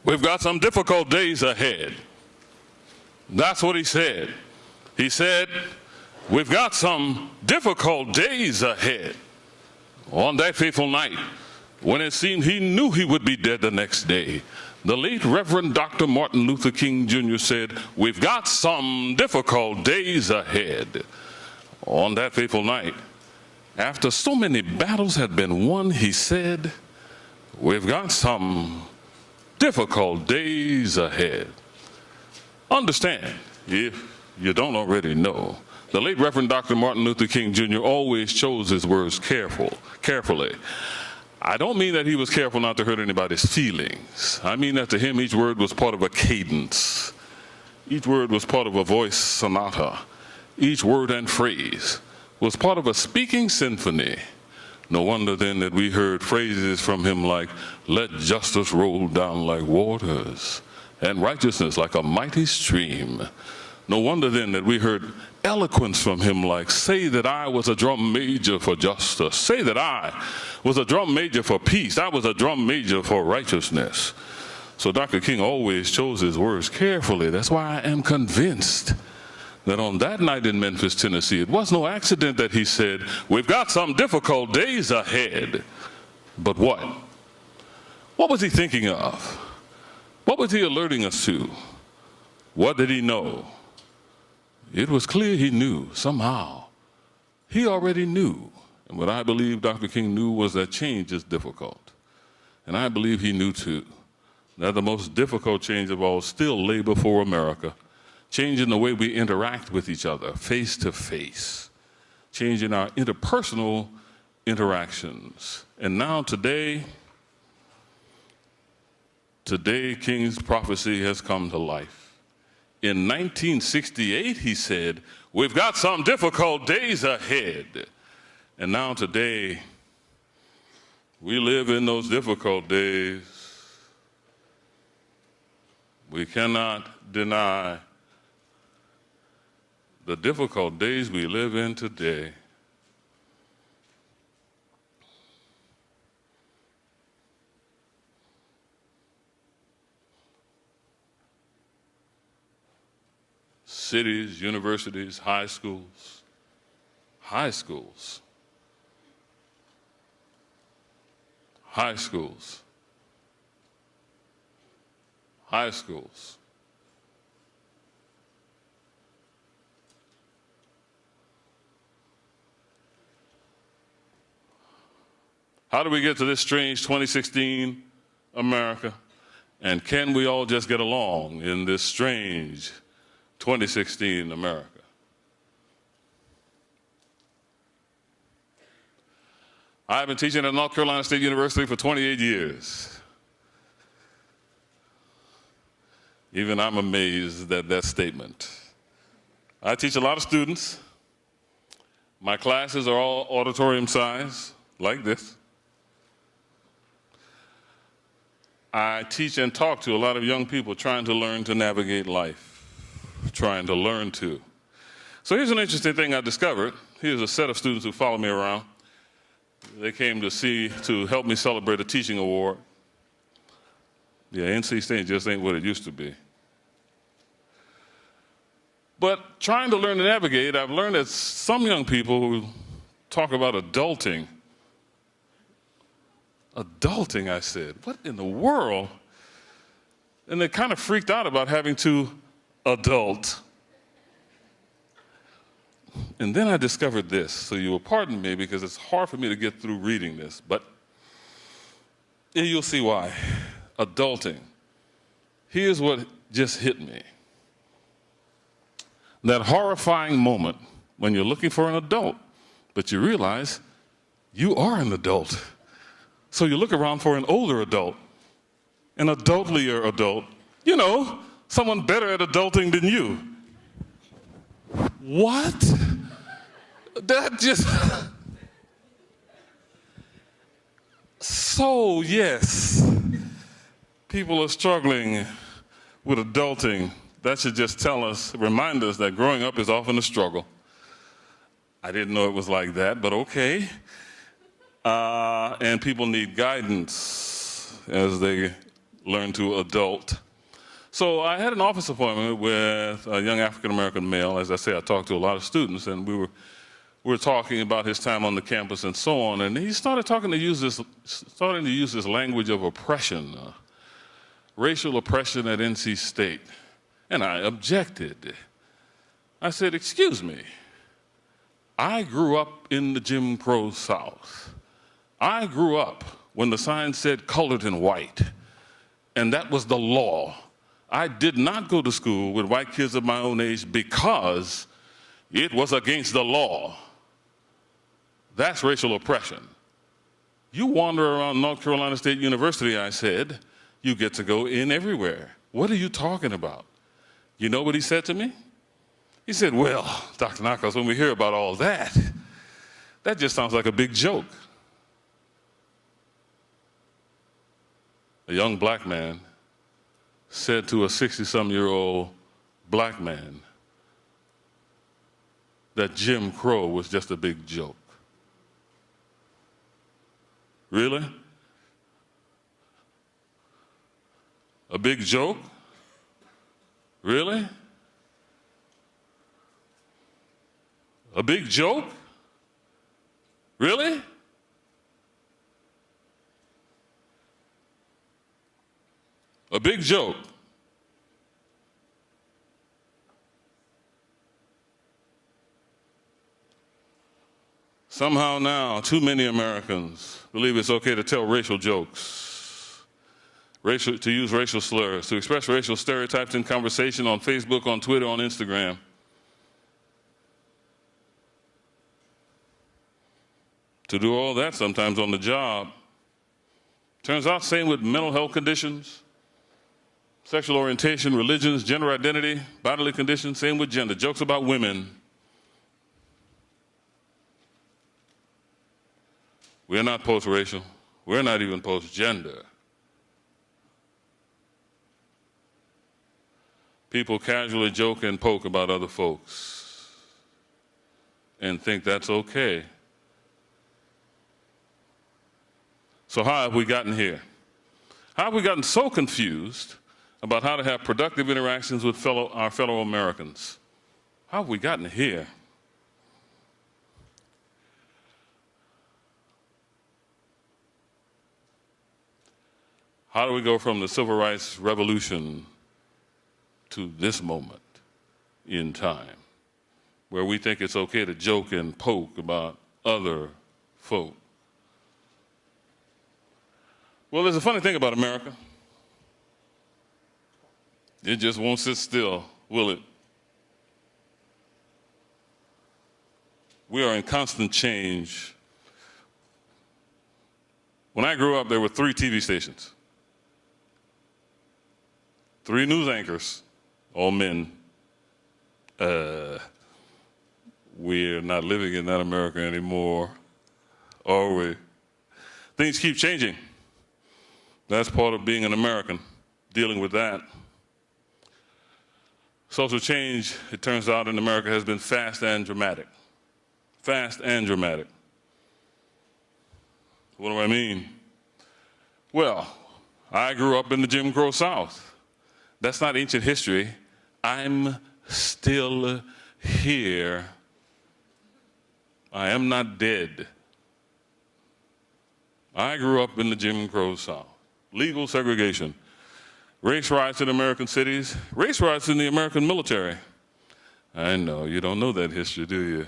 We've got some difficult days ahead. That's what he said. He said, we've got some difficult days ahead. On that fateful night, when it seemed he knew he would be dead the next day, the late Reverend Dr. Martin Luther King Jr. said, we've got some difficult days ahead. On that fateful night, after so many battles had been won, he said, we've got some difficult days ahead. Understand, if you don't already know, the late Reverend Dr. Martin Luther King Jr. always chose his words carefully. I don't mean that he was careful not to hurt anybody's feelings. I mean that to him each word was part of a cadence. Each word was part of a voice sonata. Each word and phrase was part of a speaking symphony. No wonder then that we heard phrases from him like, let justice roll down like waters, and righteousness like a mighty stream. No wonder then that we heard eloquence from him like, say that I was a drum major for justice. Say that I was a drum major for peace. I was a drum major for righteousness. So Dr. King always chose his words carefully. That's why I am convinced that on that night in Memphis, Tennessee, it was no accident that he said, we've got some difficult days ahead. But what? What was he thinking of? What was he alerting us to? What did he know? It was clear he knew somehow. He already knew. And what I believe Dr. King knew was that change is difficult. And I believe he knew too that the most difficult change of all still lay before America. Changing the way we interact with each other, face to face. Changing our interpersonal interactions. And now today, King's prophecy has come to life. In 1968, he said, we've got some difficult days ahead. And now today, we live in those difficult days. We cannot deny the difficult days we live in today. Cities, universities, high schools, high schools, high schools, high schools. How do we get to this strange 2016 America? And can we all just get along in this strange 2016 America? I've been teaching at North Carolina State University for 28 years. Even I'm amazed at that statement. I teach a lot of students. My classes are all auditorium size, like this. I teach and talk to a lot of young people trying to learn to navigate life, trying to learn to. So here's an interesting thing I discovered. Here's a set of students who follow me around. They came to help me celebrate a teaching award. Yeah, NC State just ain't what it used to be. But trying to learn to navigate, I've learned that some young people who talk about adulting. Adulting, I said. What in the world? And they kind of freaked out about having to adult. And then I discovered this, so you will pardon me because it's hard for me to get through reading this, but you'll see why. Adulting. Here's what just hit me. That horrifying moment when you're looking for an adult, but you realize you are an adult. So you look around for an older adult, an adultlier adult, you know, someone better at adulting than you. What? That just... So, yes, people are struggling with adulting. That should just remind us that growing up is often a struggle. I didn't know it was like that, but okay. And people need guidance as they learn to adult. So I had an office appointment with a young African-American male. As I say, I talked to a lot of students, and we were talking about his time on the campus and so on, and he started starting to use this language of oppression, racial oppression at NC State. And I objected. I said, excuse me, I grew up in the Jim Crow South. I grew up when the sign said colored and white, and that was the law. I did not go to school with white kids of my own age because it was against the law. That's racial oppression. You wander around North Carolina State University, I said, you get to go in everywhere. What are you talking about? You know what he said to me? He said, well, Dr. Nacoste, when we hear about all that, that just sounds like a big joke. A young black man said to a 60-some-year-old black man that Jim Crow was just a big joke. Really? A big joke? Really? A big joke? Really? A big joke. Somehow now, too many Americans believe it's okay to tell racial jokes, to use racial slurs, to express racial stereotypes in conversation on Facebook, on Twitter, on Instagram. To do all that sometimes on the job. Turns out, same with mental health conditions, sexual orientation, religions, gender identity, bodily conditions, same with gender. Jokes about women. We're not post-racial. We're not even post-gender. People casually joke and poke about other folks and think that's okay. So how have we gotten here? How have we gotten so confused about how to have productive interactions with our fellow Americans? How have we gotten here? How do we go from the Civil Rights Revolution to this moment in time where we think it's okay to joke and poke about other folk? Well, there's a funny thing about America. It just won't sit still, will it? We are in constant change. When I grew up, there were 3 TV stations, 3 news anchors, all men. We're not living in that America anymore, are we? Things keep changing. That's part of being an American, dealing with that. Social change, it turns out, in America has been fast and dramatic. Fast and dramatic. What do I mean? Well, I grew up in the Jim Crow South. That's not ancient history. I'm still here. I am not dead. I grew up in the Jim Crow South. Legal segregation, race riots in American cities, race riots in the American military. I know, you don't know that history, do you?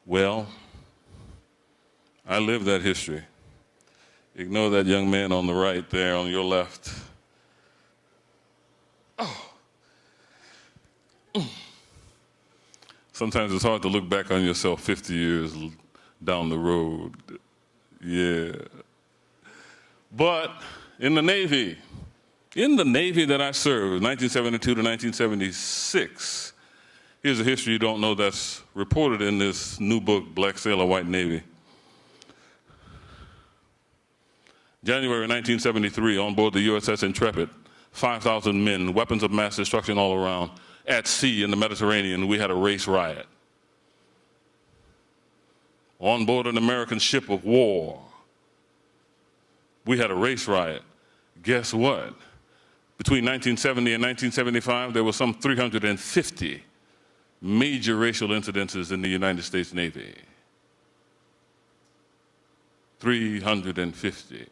Well, I lived that history. Ignore that young man on the right there, on your left. Oh. Sometimes it's hard to look back on yourself 50 years down the road. Yeah. But in the Navy that I served, 1972 to 1976, here's a history you don't know that's reported in this new book, Black Sailor, White Navy. January 1973, on board the USS Intrepid, 5,000 men, weapons of mass destruction all around, at sea in the Mediterranean, we had a race riot. On board an American ship of war, we had a race riot. Guess what? Between 1970 and 1975, there were some 350 major racial incidences in the United States Navy. 350.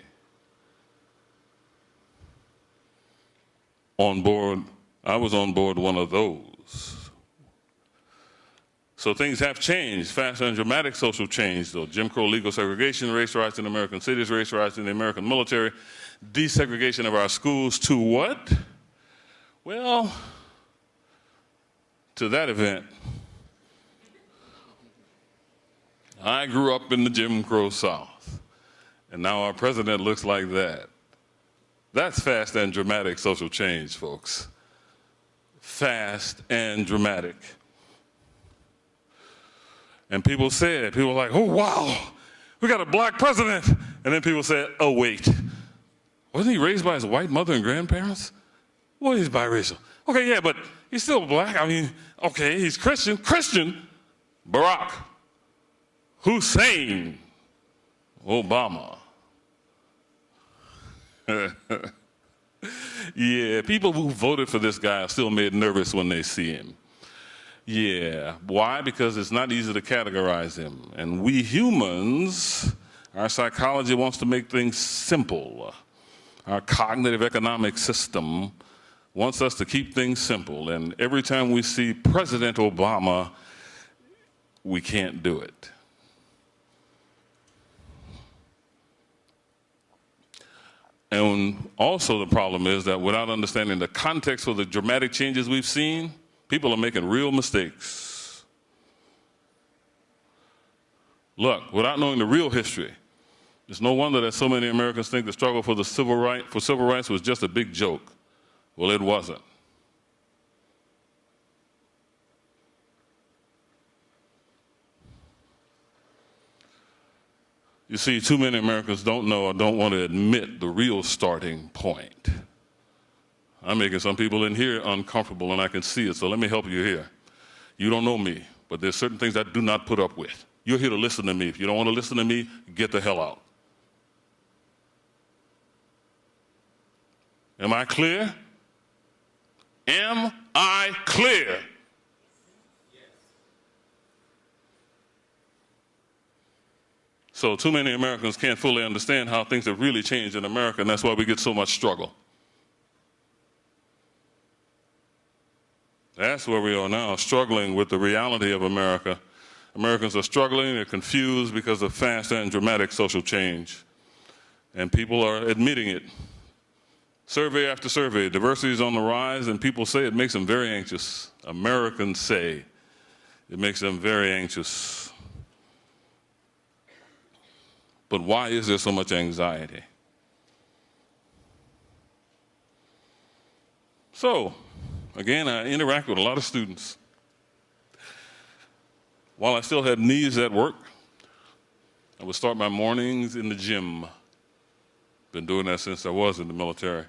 On board, I was on board one of those. So things have changed, fast and dramatic social change, though. Jim Crow legal segregation, race riots in American cities, race riots in the American military, desegregation of our schools to what? Well, to that event. I grew up in the Jim Crow South, and now our president looks like that. That's fast and dramatic social change, folks. Fast and dramatic. And people were like, oh, wow, we got a black president. And then people said, oh, wait, wasn't he raised by his white mother and grandparents? Well, he's biracial. Okay, yeah, but he's still black. I mean, okay, he's Christian. Barack Hussein Obama. Yeah, people who voted for this guy are still made nervous when they see him. Yeah, why? Because it's not easy to categorize him. And we humans, our psychology wants to make things simple. Our cognitive economic system wants us to keep things simple. And every time we see President Obama, we can't do it. And also the problem is that without understanding the context for the dramatic changes we've seen, people are making real mistakes. Look, without knowing the real history, it's no wonder that so many Americans think the struggle for civil rights was just a big joke. Well, it wasn't. You see, too many Americans don't know or don't want to admit the real starting point. I'm making some people in here uncomfortable, and I can see it, so let me help you here. You don't know me, but there's certain things I do not put up with. You're here to listen to me. If you don't want to listen to me, get the hell out. Am I clear? Am I clear? So too many Americans can't fully understand how things have really changed in America, and that's why we get so much struggle. That's where we are now, struggling with the reality of America. Americans are struggling, they're confused because of fast and dramatic social change. And people are admitting it. Survey after survey, diversity is on the rise, and people say it makes them very anxious. Americans say it makes them very anxious. But why is there so much anxiety? So, again, I interact with a lot of students. While I still had needs at work, I would start my mornings in the gym. Been doing that since I was in the military.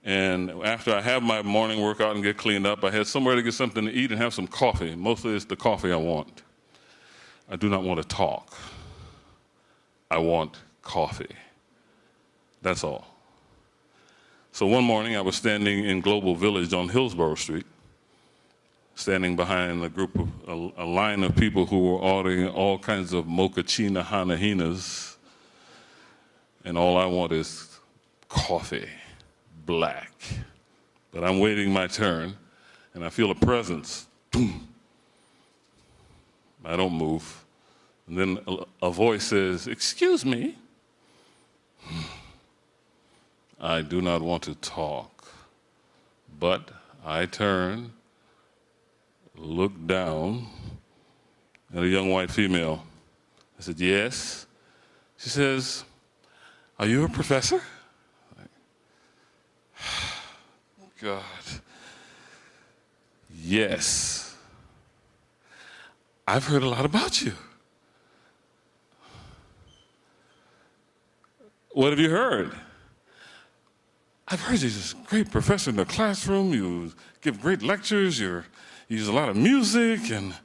And after I have my morning workout and get cleaned up, I had somewhere to get something to eat and have some coffee. Mostly it's the coffee I want. I do not want to talk. I want coffee. That's all. So one morning I was standing in Global Village on Hillsborough Street, standing behind a line of people who were ordering all kinds of mochaccino hanahinas, and all I want is coffee, black. But I'm waiting my turn, and I feel a presence. Boom. I don't move. And then a voice says, "Excuse me." I do not want to talk, but I turn, look down at a young white female. I said, "Yes." She says, "Are you a professor?" God. "Yes. I've heard a lot about you." "What have you heard?" "I've heard you're this great professor in the classroom. You give great lectures. You use a lot of music, and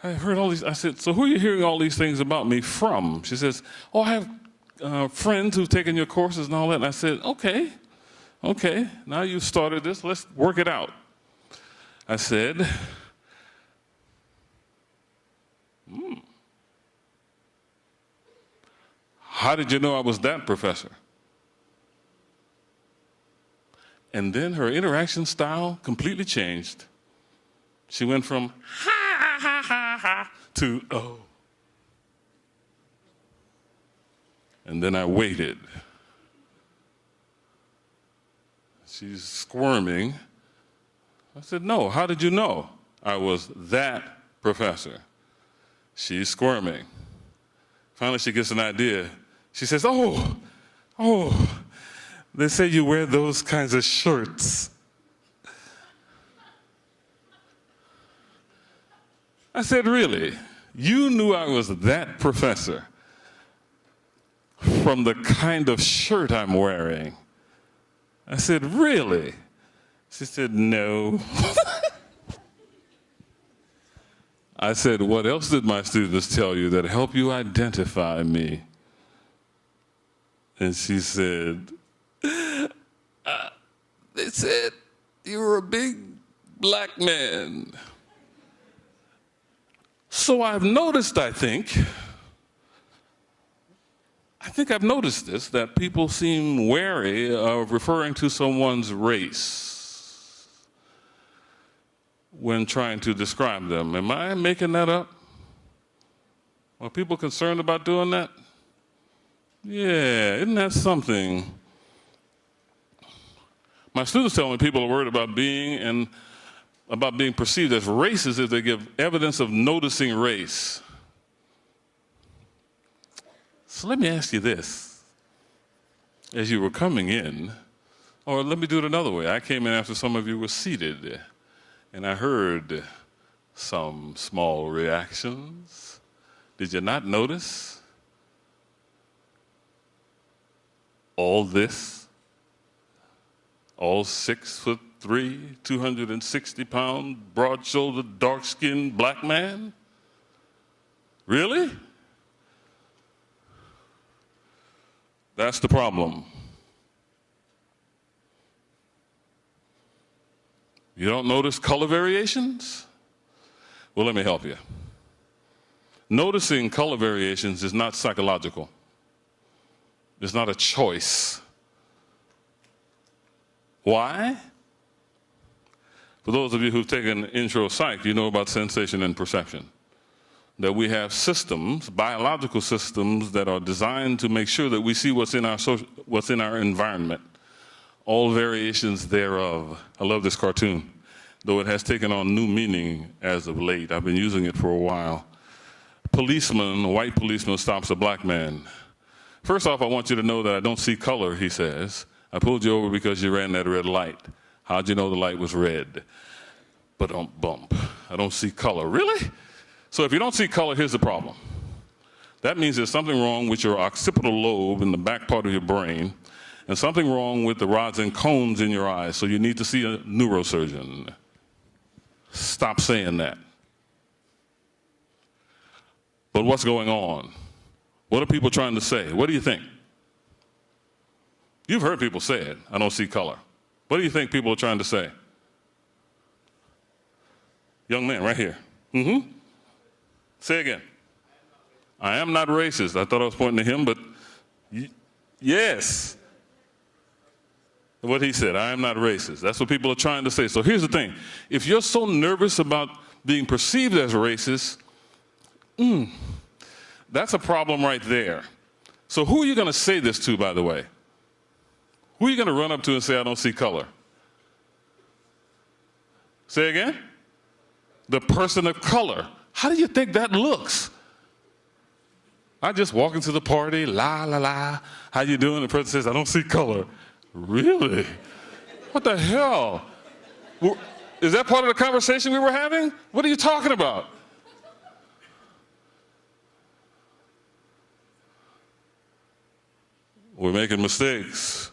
I heard all these." I said, "So who are you hearing all these things about me from?" She says, "Oh, I have friends who've taken your courses and all that. And I said, okay, now you've started this, let's work it out. I said, how did you know I was that, professor? And then her interaction style completely changed. She went from ha, ha, ha, ha, to oh. And then I waited. She's squirming. I said, no, how did you know I was that professor? She's squirming. Finally, she gets an idea. She says, oh, they say you wear those kinds of shirts. I said, really? You knew I was that professor from the kind of shirt I'm wearing? I said, really? She said, no. I said, what else did my students tell you that help you identify me? And she said, they said you were a big black man. So I've noticed, I think I've noticed this, that people seem wary of referring to someone's race when trying to describe them. Am I making that up? Are people concerned about doing that? Yeah, isn't that something? My students tell me people are worried about being perceived as racist if they give evidence of noticing race. So let me ask you this. As you were coming in, or let me do it another way. I came in after some of you were seated, and I heard some small reactions. Did you not notice all this? All 6'3", 260-pound, broad-shouldered, dark-skinned black man? Really? That's the problem. You don't notice color variations? Well, let me help you. Noticing color variations is not psychological. It's not a choice. Why? For those of you who've taken intro psych, you know about sensation and perception. That we have systems, biological systems, that are designed to make sure that we see what's in our environment, all variations thereof. I love this cartoon, though it has taken on new meaning as of late. I've been using it for a while. A white policeman stops a black man. First off, I want you to know that I don't see color, he says. I pulled you over because you ran that red light. How'd you know the light was red? Bump. I don't see color. Really? So if you don't see color, here's the problem. That means there's something wrong with your occipital lobe in the back part of your brain, and something wrong with the rods and cones in your eyes, so you need to see a neurosurgeon. Stop saying that. But what's going on? What are people trying to say? What do you think? You've heard people say it, I don't see color. What do you think people are trying to say? Young man, right here. Say again. I am not racist. I thought I was pointing to him, but yes. What he said, I am not racist. That's what people are trying to say. So here's the thing. If you're so nervous about being perceived as racist, that's a problem right there. So who are you going to say this to, by the way? Who are you going to run up to and say, I don't see color? Say again? The person of color. How do you think that looks? I just walk into the party, la, la, la. How you doing? The person says, I don't see color. Really? What the hell? Is that part of the conversation we were having? What are you talking about? We're making mistakes.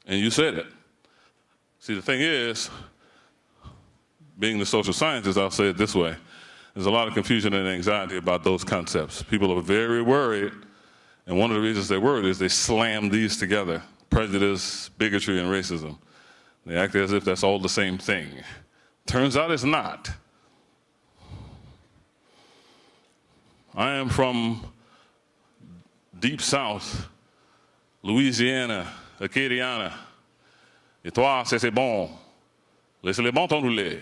And you said it. See, the thing is, being the social scientist, I'll say it this way. There's a lot of confusion and anxiety about those concepts. People are very worried And one of the reasons they were is they slammed these together: prejudice, bigotry, and racism. They act as if that's all the same thing. Turns out it's not. I am from deep south, Louisiana, Acadiana. Et toi, c'est bon. Laissez les bons ton rouler.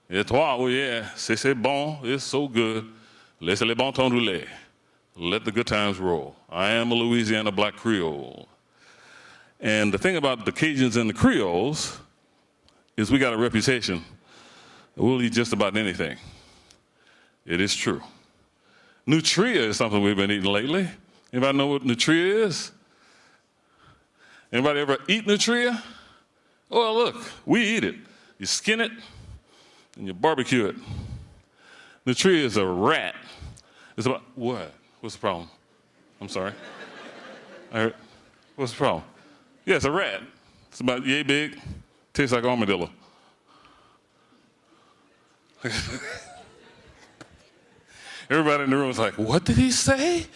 Et toi, oh yeah, c'est bon, it's so good. Laissez les bons ton rouler. Let the good times roll. I am a Louisiana black Creole. And the thing about the Cajuns and the Creoles is we got a reputation. We'll eat just about anything. It is true. Nutria is something we've been eating lately. Anybody know what nutria is? Anybody ever eat nutria? Oh, look, we eat it. You skin it and you barbecue it. Nutria is a rat. It's about, what? What's the problem? I'm sorry. What's the problem? Yeah, it's a rat. It's about yay big. Tastes like armadillo. Everybody in the room is like, what did he say?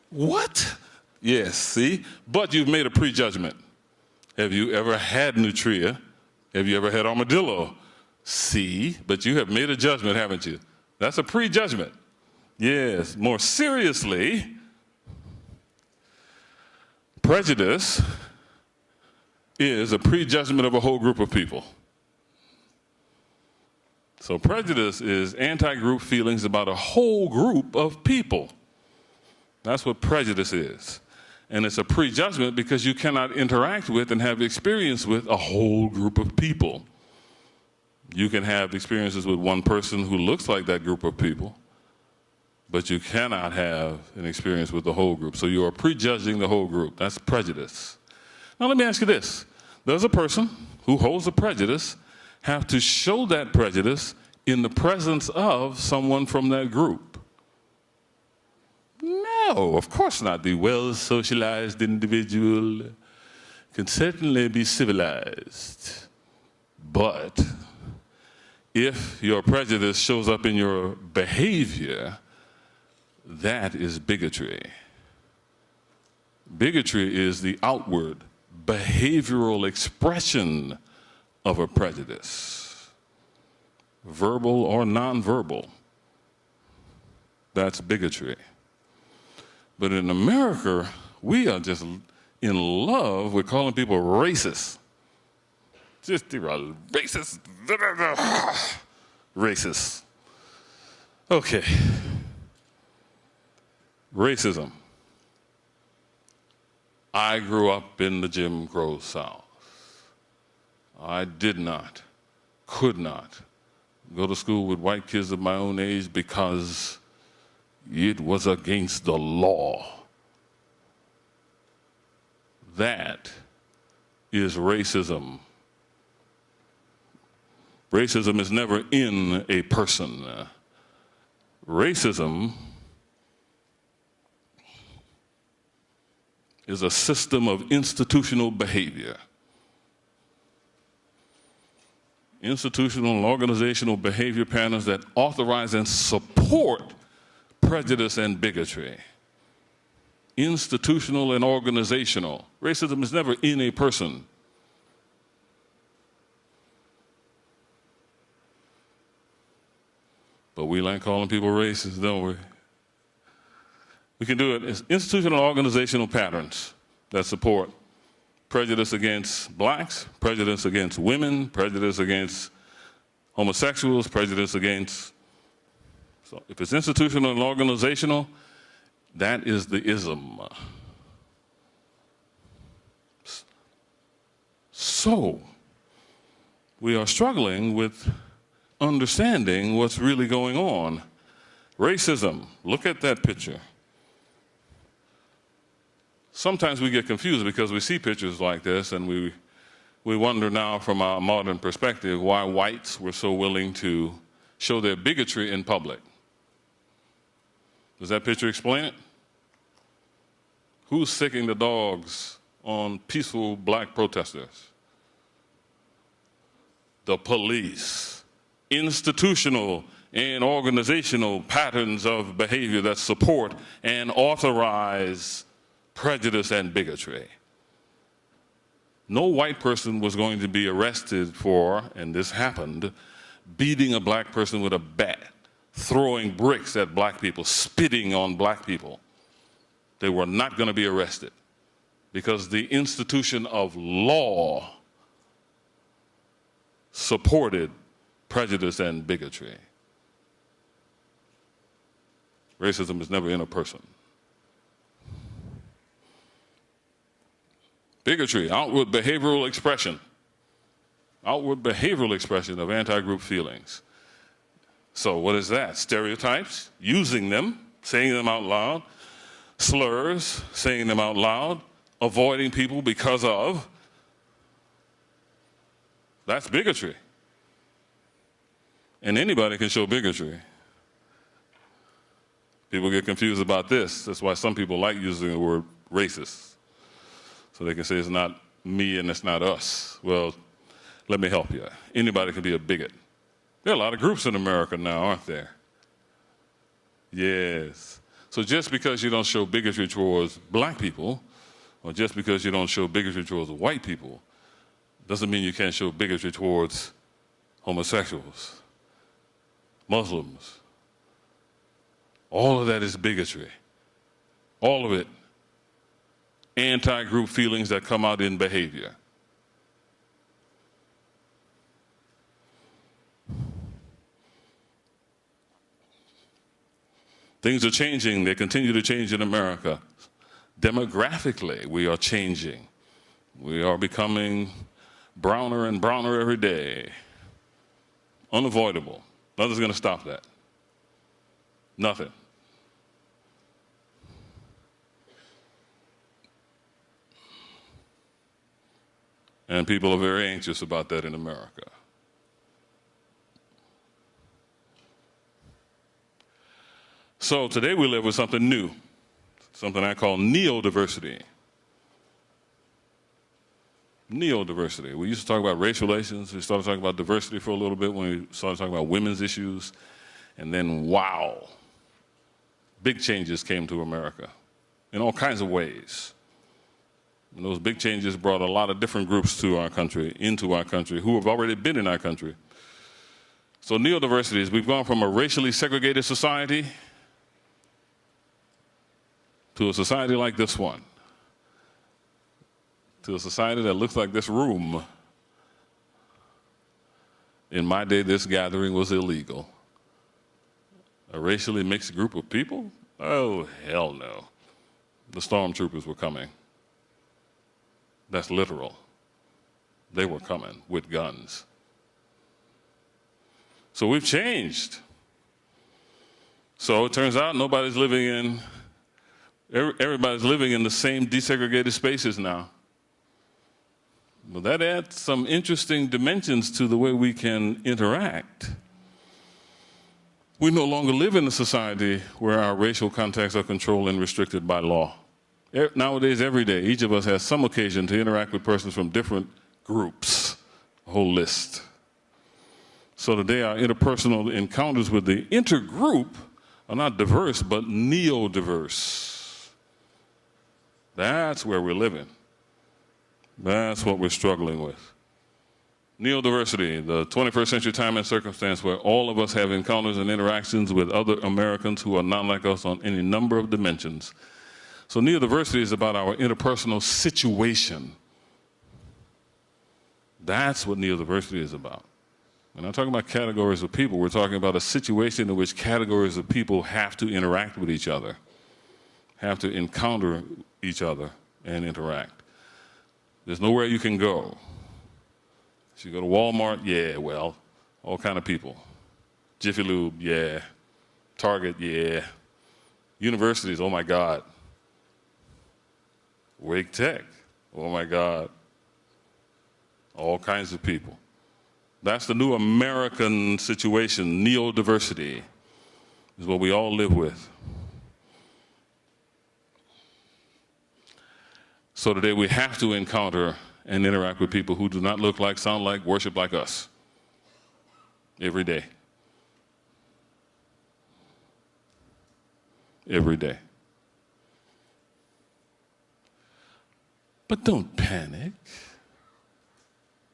What? Yes, see? But you've made a prejudgment. Have you ever had nutria? Have you ever had armadillo? See? But you have made a judgment, haven't you? That's a prejudgment. Yes. More seriously, prejudice is a prejudgment of a whole group of people. So prejudice is anti-group feelings about a whole group of people. That's what prejudice is. And it's a prejudgment because you cannot interact with and have experience with a whole group of people. You can have experiences with one person who looks like that group of people, but you cannot have an experience with the whole group. So you are prejudging the whole group. That's prejudice. Now let me ask you this. Does a person who holds a prejudice have to show that prejudice in the presence of someone from that group? No, of course not. The well-socialized individual can certainly be civilized. But if your prejudice shows up in your behavior, that is bigotry. Bigotry is the outward, behavioral expression of a prejudice, verbal or nonverbal. That's bigotry. But in America, we are just in love with calling people racist. Just racist. Racist. Okay. Racism. I grew up in the Jim Crow South. I did not, could not go to school with white kids of my own age because it was against the law. That is racism. Racism is never in a person. Racism is a system of institutional behavior. Institutional and organizational behavior patterns that authorize and support prejudice and bigotry. Institutional and organizational. Racism is never in a person. But we like calling people racist, don't we? We can do it. It's institutional and organizational patterns that support prejudice against blacks, prejudice against women, prejudice against homosexuals, prejudice against... So if it's institutional and organizational, that is the ism. So we are struggling with understanding what's really going on. Racism, look at that picture. Sometimes we get confused because we see pictures like this and we wonder now from our modern perspective why whites were so willing to show their bigotry in public. Does that picture explain it? Who's sicking the dogs on peaceful black protesters? The police. Institutional and organizational patterns of behavior that support and authorize prejudice and bigotry. No white person was going to be arrested for, and this happened, beating a black person with a bat, throwing bricks at black people, spitting on black people. They were not going to be arrested because the institution of law supported prejudice and bigotry. Racism is never in a person. Bigotry, outward behavioral expression of anti-group feelings. So what is that? Stereotypes, using them, saying them out loud, slurs, saying them out loud, avoiding people because of. That's bigotry. And anybody can show bigotry. People get confused about this. That's why some people like using the word racist. So they can say it's not me and it's not us. Well, let me help you. Anybody can be a bigot. There are a lot of groups in America now, aren't there? Yes. So just because you don't show bigotry towards black people, or just because you don't show bigotry towards white people, doesn't mean you can't show bigotry towards homosexuals, Muslims. All of that is bigotry. All of it. Anti-group feelings that come out in behavior. Things are changing. They continue to change in America. Demographically, we are changing. We are becoming browner and browner every day. Unavoidable. Nothing's going to stop that. Nothing. And people are very anxious about that in America. So today we live with something new, something I call neodiversity. Neodiversity. We used to talk about race relations. We started talking about diversity for a little bit when we started talking about women's issues. And then, wow, big changes came to America in all kinds of ways. And those big changes brought a lot of different groups to our country, into our country, who have already been in our country. So neodiversity is we've gone from a racially segregated society to a society like this one, to a society that looks like this room. In my day, this gathering was illegal. A racially mixed group of people? Oh, hell no. The stormtroopers were coming. That's literal. They were coming with guns. So we've changed. So it turns out everybody's living in the same desegregated spaces now. Well, that adds some interesting dimensions to the way we can interact. We no longer live in a society where our racial contacts are controlled and restricted by law. Nowadays, every day, each of us has some occasion to interact with persons from different groups, a whole list. So today, our interpersonal encounters with the intergroup are not diverse, but neodiverse. That's where we're living. That's what we're struggling with. Neodiversity, the 21st century time and circumstance where all of us have encounters and interactions with other Americans who are not like us on any number of dimensions. So neodiversity is about our interpersonal situation. That's what neodiversity is about. We're not talking about categories of people. We're talking about a situation in which categories of people have to interact with each other, have to encounter each other and interact. There's nowhere you can go. If you go to Walmart, yeah, well, all kind of people. Jiffy Lube, yeah. Target, yeah. Universities, oh my God. Wake Tech, oh my God. All kinds of people. That's the new American situation. Neodiversity is what we all live with. So today we have to encounter and interact with people who do not look like, sound like, worship like us. Every day. every day. But don't panic.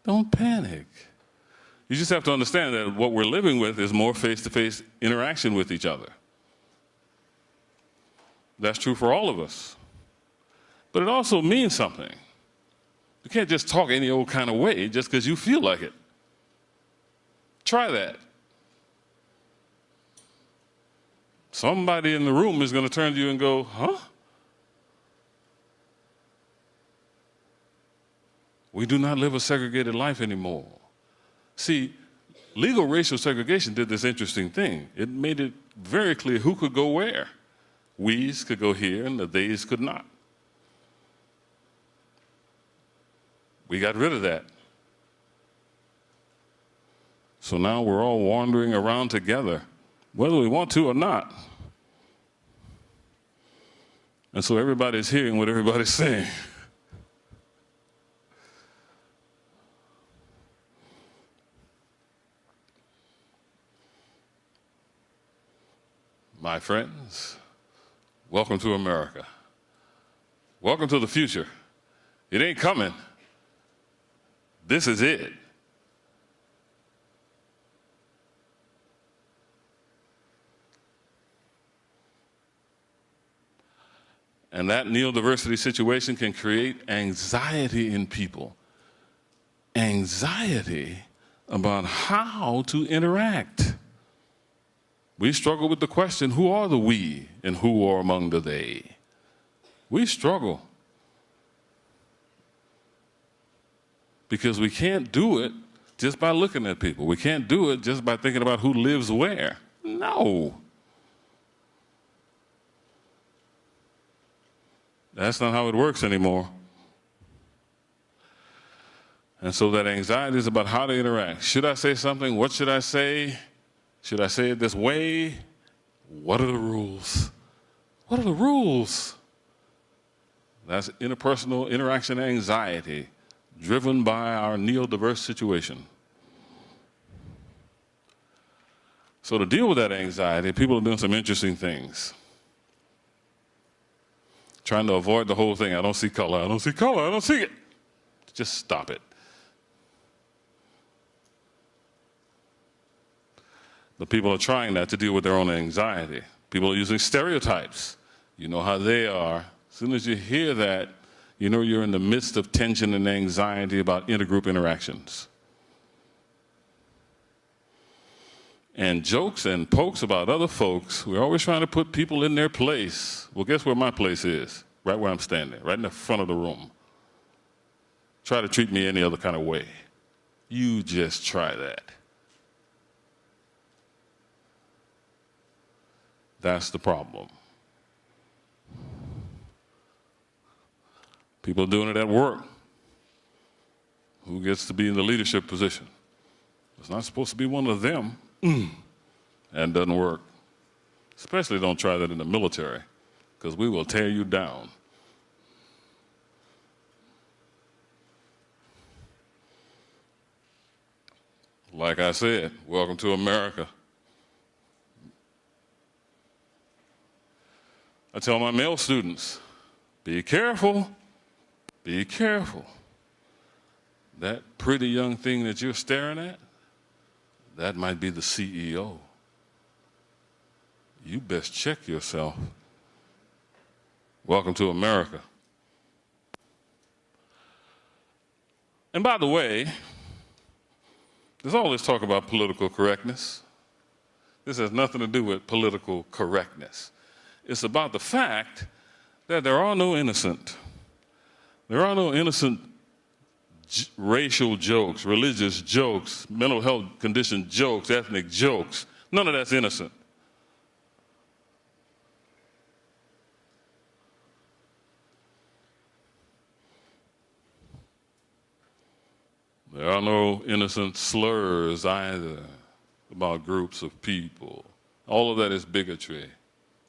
Don't panic. You just have to understand that what we're living with is more face-to-face interaction with each other. That's true for all of us. But it also means something. You can't just talk any old kind of way just because you feel like it. Try that. Somebody in the room is going to turn to you and go, huh? We do not live a segregated life anymore. See, legal racial segregation did this interesting thing. It made it very clear who could go where. We's could go here and the they's could not. We got rid of that. So now we're all wandering around together, whether we want to or not. And so everybody's hearing what everybody's saying. My friends, welcome to America. Welcome to the future. It ain't coming. This is it. And that neurodiversity situation can create anxiety in people. Anxiety about how to interact. We struggle with the question, who are the we and who are among the they? We struggle. Because we can't do it just by looking at people. We can't do it just by thinking about who lives where. No. That's not how it works anymore. And so that anxiety is about how to interact. Should I say something? What should I say? Should I say it this way? What are the rules? What are the rules? That's interpersonal interaction anxiety driven by our neurodiverse situation. So to deal with that anxiety, people are doing some interesting things. Trying to avoid the whole thing. I don't see color, I don't see color, I don't see it. Just stop it. But people are trying that to deal with their own anxiety. People are using stereotypes. You know how they are. As soon as you hear that, you know you're in the midst of tension and anxiety about intergroup interactions. And jokes and pokes about other folks, we're always trying to put people in their place. Well, guess where my place is? Right where I'm standing, right in the front of the room. Try to treat me any other kind of way. You just try that. That's the problem. People are doing it at work. Who gets to be in the leadership position? It's not supposed to be one of them. That doesn't work. Especially don't try that in the military, because we will tear you down. Like I said, welcome to America. I tell my male students, be careful, be careful. That pretty young thing that you're staring at, that might be the CEO. You best check yourself. Welcome to America. And by the way, there's all this talk about political correctness. This has nothing to do with political correctness. It's about the fact that there are no innocent racial jokes, religious jokes, mental health condition jokes, ethnic jokes. None of that's innocent. There are no innocent slurs either about groups of people. All of that is bigotry.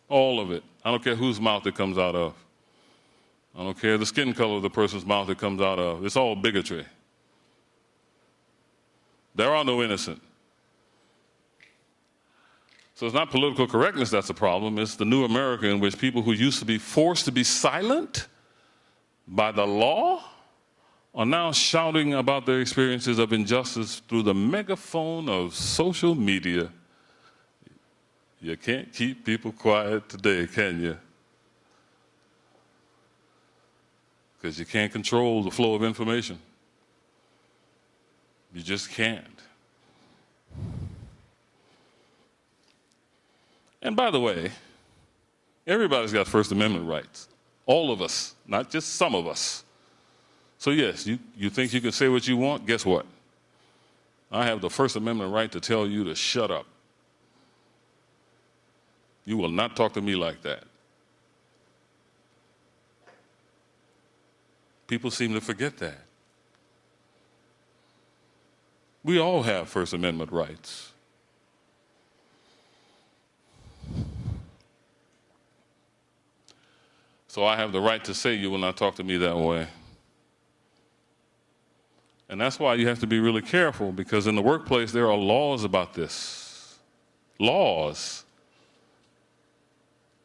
All of it. I don't care whose mouth it comes out of. I don't care the skin color of the person's mouth it comes out of. It's all bigotry. There are no innocent. So it's not political correctness that's the problem. It's the new America in which people who used to be forced to be silent by the law are now shouting about their experiences of injustice through the megaphone of social media. You can't keep people quiet today, can you? Because you can't control the flow of information. You just can't. And by the way, everybody's got First Amendment rights. All of us, not just some of us. So yes, you think you can say what you want? Guess what? I have the First Amendment right to tell you to shut up. You will not talk to me like that. People seem to forget that. We all have First Amendment rights. So I have the right to say you will not talk to me that way. And that's why you have to be really careful, because in the workplace there are laws about this. Laws.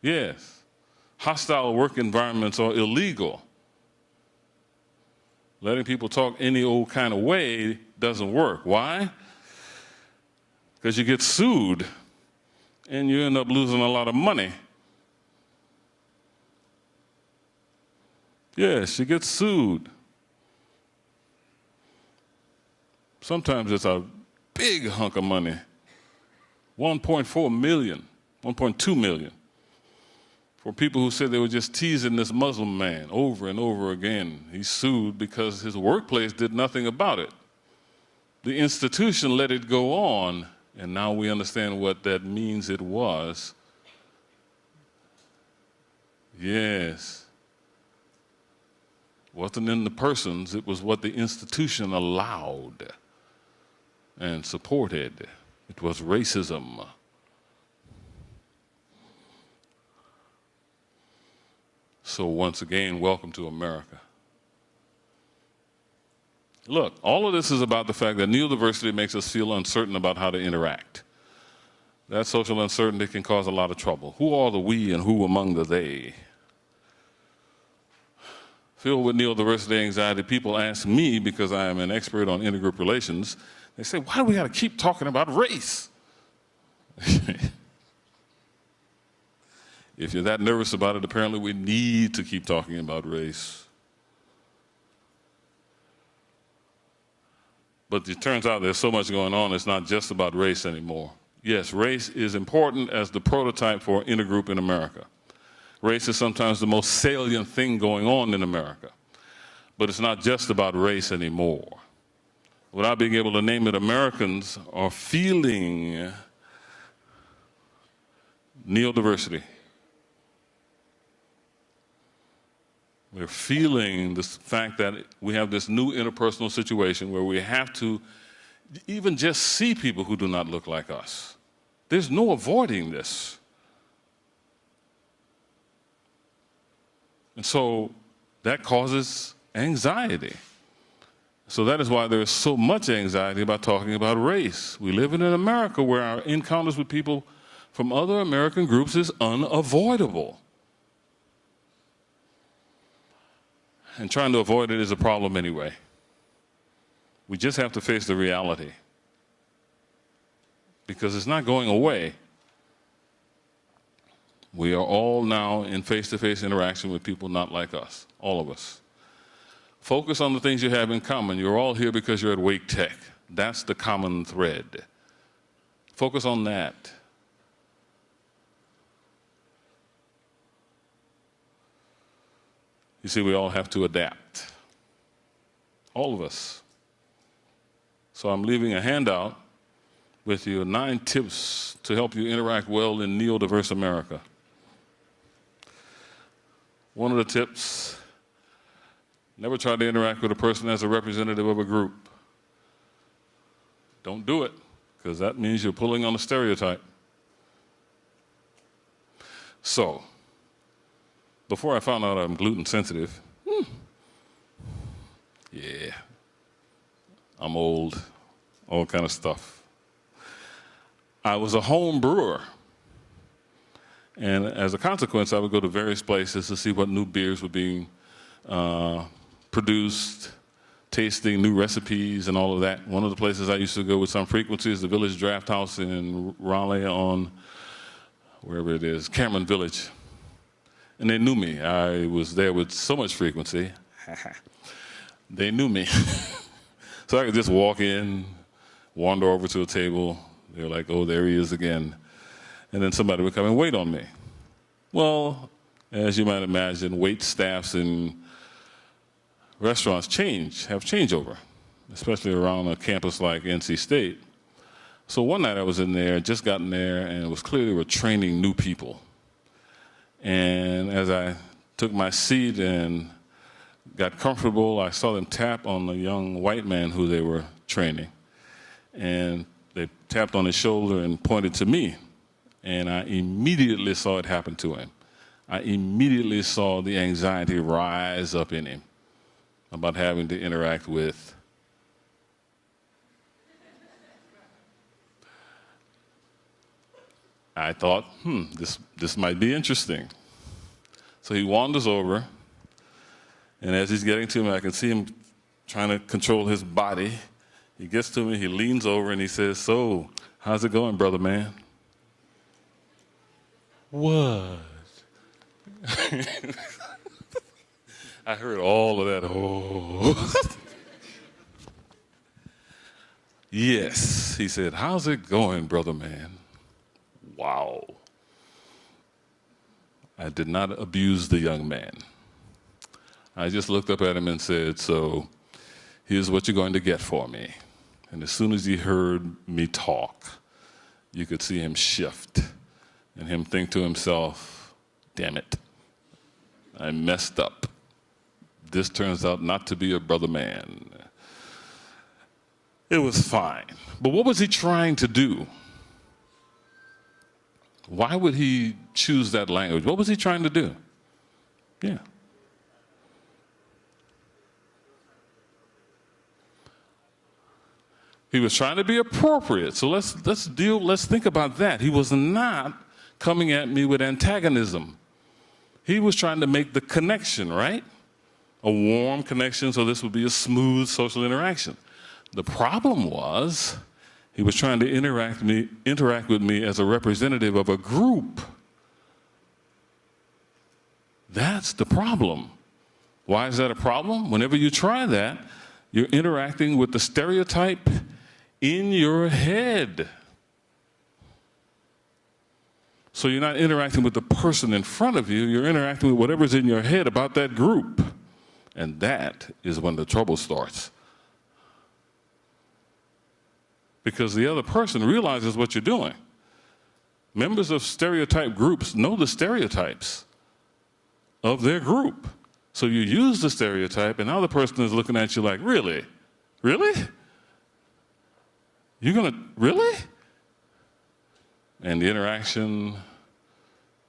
Yes. Hostile work environments are illegal. Letting people talk any old kind of way doesn't work. Why? Because you get sued and you end up losing a lot of money. Yes, you get sued. Sometimes it's a big hunk of money. 1.4 million, 1.2 million. For people who said they were just teasing this Muslim man over and over again. He sued because his workplace did nothing about it. The institution let it go on, and now we understand what that means it was. Yes. It wasn't in the persons, it was what the institution allowed and supported. It was racism. So once again, welcome to America. Look, all of this is about the fact that neurodiversity makes us feel uncertain about how to interact. That social uncertainty can cause a lot of trouble. Who are the we and who among the they? Filled with neurodiversity anxiety, people ask me, because I am an expert on intergroup relations, they say, why do we got to keep talking about race? If you're that nervous about it, apparently we need to keep talking about race. But it turns out there's so much going on, it's not just about race anymore. Yes, race is important as the prototype for intergroup in America. Race is sometimes the most salient thing going on in America. But it's not just about race anymore. Without being able to name it, Americans are feeling neurodiversity. We're feeling this fact that we have this new interpersonal situation where we have to even just see people who do not look like us. There's no avoiding this. And so that causes anxiety. So that is why there is so much anxiety about talking about race. We live in an America where our encounters with people from other American groups is unavoidable. And trying to avoid it is a problem anyway. We just have to face the reality, because it's not going away. We are all now in face-to-face interaction with people not like us, all of us. Focus on the things you have in common. You're all here because you're at Wake Tech. That's the common thread. Focus on that. You see, we all have to adapt. All of us. So I'm leaving a handout with you, 9 tips to help you interact well in neurodiverse America. One of the tips, never try to interact with a person as a representative of a group. Don't do it, because that means you're pulling on a stereotype. So, before I found out I'm gluten sensitive, yeah, I'm old, all kind of stuff. I was a home brewer And as a consequence, I would go to various places to see what new beers were being produced, tasting new recipes and all of that. One of the places I used to go with some frequency is the Village Draft House in Raleigh on, wherever it is, Cameron Village. And they knew me. I was there with so much frequency. They knew me. So I could just walk in, wander over to a table. They're like, oh, there he is again. And then somebody would come and wait on me. Well, as you might imagine, wait staffs in restaurants have changeover, especially around a campus like NC State. So one night I was in there, just gotten there, and it was clear they were training new people. And as I took my seat and got comfortable, I saw them tap on the young white man who they were training. And they tapped on his shoulder and pointed to me. And I immediately saw it happen to him. I immediately saw the anxiety rise up in him about having to interact with I thought, this might be interesting. So he wanders over, and as he's getting to me, I can see him trying to control his body. He gets to me, he leans over, and he says, so, how's it going, brother man? What? I heard all of that. Oh. Yes, he said, how's it going, brother man? Wow. I did not abuse the young man. I just looked up at him and said, so here's what you're going to get for me. And as soon as he heard me talk, you could see him shift and him think to himself, damn it, I messed up. This turns out not to be a brother man. It was fine. But what was he trying to do? Why would he choose that language? What was he trying to do? Yeah. He was trying to be appropriate. So let's think about that. He was not coming at me with antagonism. He was trying to make the connection, right? A warm connection, so this would be a smooth social interaction. The problem was he was trying to interact with me as a representative of a group. That's the problem. Why is that a problem? Whenever you try that, you're interacting with the stereotype in your head. So you're not interacting with the person in front of you, you're interacting with whatever's in your head about that group. And that is when the trouble starts. Because the other person realizes what you're doing. Members of stereotype groups know the stereotypes of their group. So you use the stereotype, and now the person is looking at you like, really? Really? You're gonna, really? And the interaction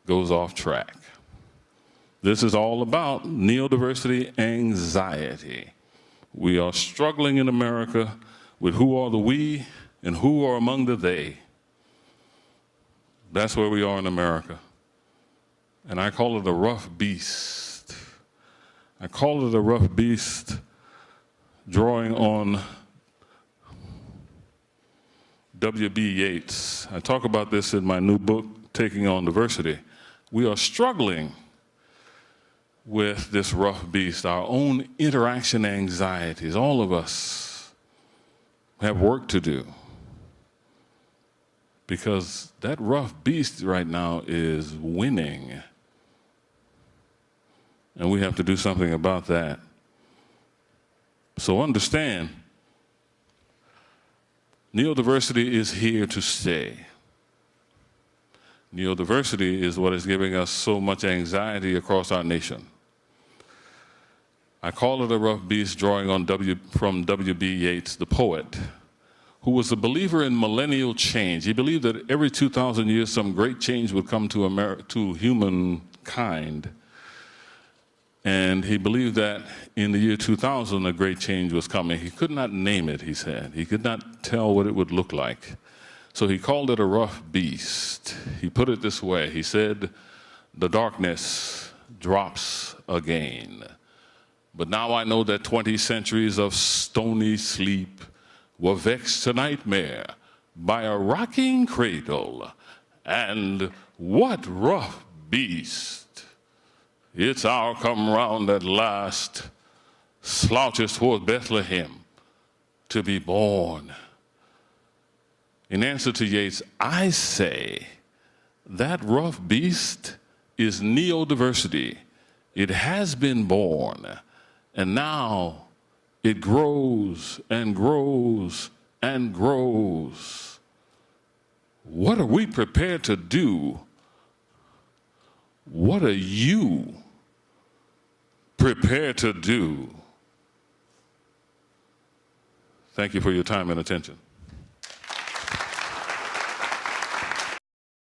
goes off track. This is all about neurodiversity anxiety. We are struggling in America with who are the we and who are among the they. That's where we are in America. And I call it a rough beast. I call it a rough beast drawing on W.B. Yeats. I talk about this in my new book, Taking on Diversity. We are struggling with this rough beast, our own interaction anxieties. All of us have work to do because that rough beast right now is winning. And we have to do something about that. So understand, neurodiversity is here to stay. Neurodiversity is what is giving us so much anxiety across our nation. I call it a rough beast, drawing on from W.B. Yeats, the poet, who was a believer in millennial change. He believed that every 2,000 years some great change would come to humankind. And he believed that in the year 2000 a great change was coming. He could not name it, he said. He could not tell what it would look like. So he called it a rough beast. He put it this way. He said, the darkness drops again. But now I know that 20 centuries of stony sleep were vexed to nightmare by a rocking cradle. And what rough beast! Its hour come round at last, slouches toward Bethlehem to be born. In answer to Yates, I say that rough beast is neodiversity. It has been born, and now it grows and grows and grows. What are we prepared to do? What are you prepared to do? Thank you for your time and attention.